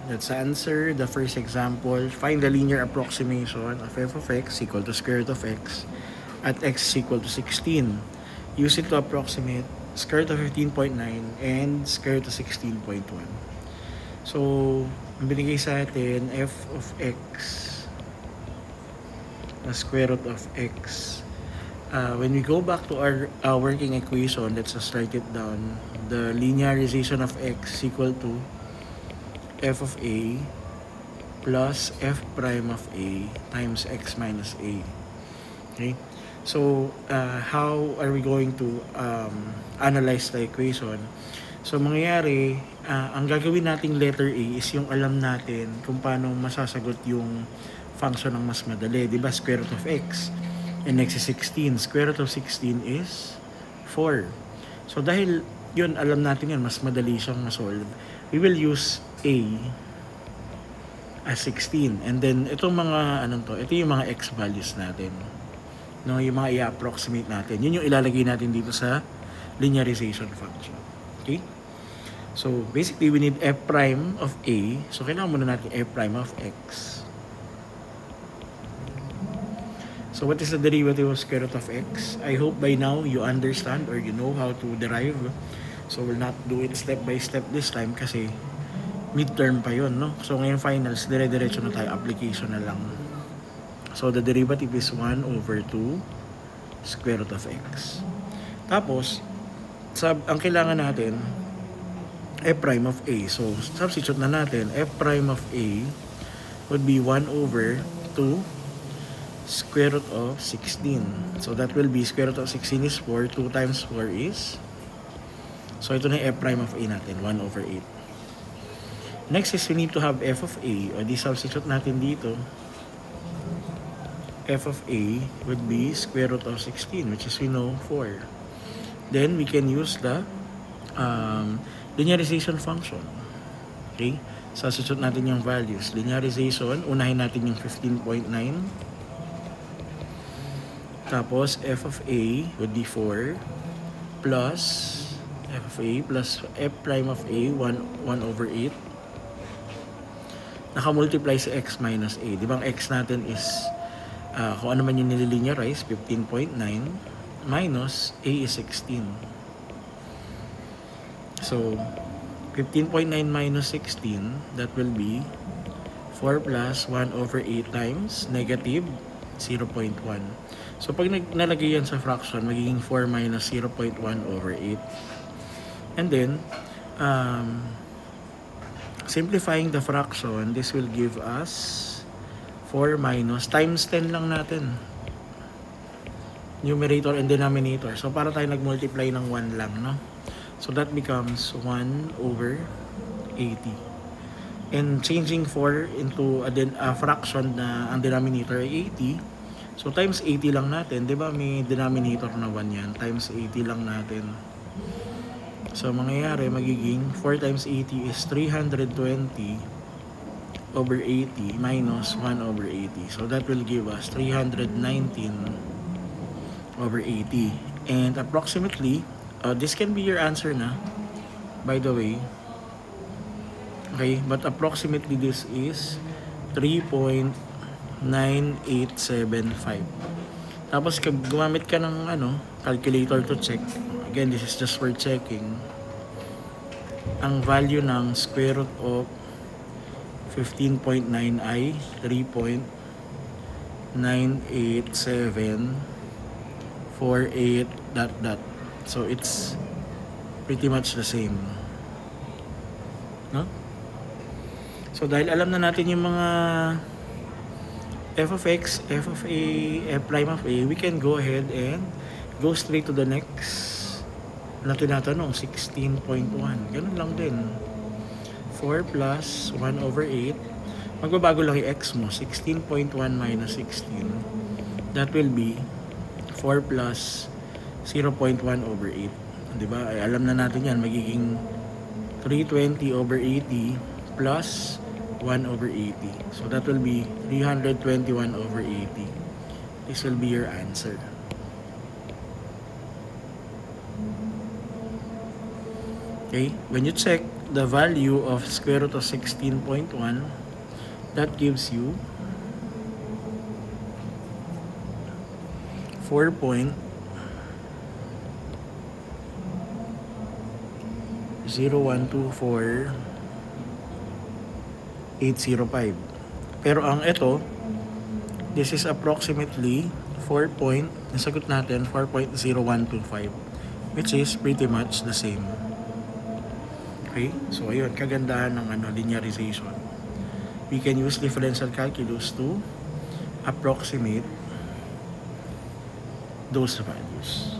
Let's answer the first example. Find the linear approximation of f of x equal to square root of x at x is equal to 16. Use it to approximate square root of 15.9 and square root of 16.1. So, ang binigay sa atin, f of x na square root of x. When we go back to our working equation, let's just write it down. The linearization of x equal to f of a plus f prime of a times x minus a. Okay? So, how are we going to analyze the equation? So, mangyayari, ang gagawin nating letter A is yung alam natin kung paano masasagot yung function ng mas madali. Diba? Square root of x. And x is 16. Square root of 16 is 4. So, dahil yun, alam natin yan, mas madali siyang masolve. We will use A as 16. And then, itong mga, ito yung mga x values natin. No, yung mga i-approximate natin. Yun yung ilalagay natin dito sa linearization function. Okay? So, basically, we need f prime of A. So, kailangan muna natin f prime of x. So, what is the derivative of square root of x? I hope by now you understand or you know how to derive. So, we'll not do it step by step this time kasi midterm pa yun, no? So, ngayon finals, dire-diretso na tayo. Application na lang. So, the derivative is 1 over 2 square root of x. Tapos, ang kailangan natin, f prime of a. So, substitute na natin. F prime of a would be 1 over 2 square root of 16. So, that will be square root of 16 is 4. 2 times 4 is... So, ito na yung f prime of a natin. 1 over 8. Next is we need to have f of a. O, di substitute natin dito. F of a would be square root of 16, which is we know 4. Then, we can use the linearization function. Okay? Substitute natin yung values. Linearization, unahin natin yung 15.9. Tapos, f of a would be 4 plus f of a plus f prime of a 1 over 8. Naka-multiply sa x minus a. Di ba ang x natin is kung ano man yung nililinearize, 15.9 minus a is 16. So, 15.9 minus 16, that will be 4 plus 1 over 8 times negative 0.1. So, pag nalagay yan sa fraction, magiging 4 minus 0.1 over 8. And then, simplifying the fraction, this will give us 4 minus, times 10 lang natin. Numerator and denominator. So, para tayo nag-multiply ng 1 lang, no? So, that becomes 1 over 80. And changing 4 into a fraction na ang denominator ay 80. So, times 80 lang natin. Diba may denominator na 1 yan? Times 80 lang natin. So, mangyayari, magiging 4 times 80 is 320 over 80 minus 1 over 80. So, that will give us 319 over 80. And approximately, this can be your answer na, by the way. Okay, but approximately this is 3.9875. Tapos, kung gumamit ka ng calculator to check, again, this is just for checking, ang value ng square root of 15.9 ay 3.98748 ... So, it's pretty much the same. No? So, dahil alam na natin yung mga f of x, f of a, f prime of a, we can go ahead and go straight to the next na tinatanong, 16.1. Ganun lang din. 4 plus 1 over 8. Magbabago lang yung x mo. 16.1 minus 16. That will be 4 plus 0.1 over 8. Diba? Ay, alam na natin yan. Magiging 320 over 80 plus 1 over 80. So that will be 321 over 80. This will be your answer. Okay? When you check, the value of square root of 16.1, that gives you 4.0124805. Pero ang ito, this is approximately nasagot natin 4.0125, which is pretty much the same. Okay, so ayun, kagandahan ng linearization. We can use differential calculus to approximate those values.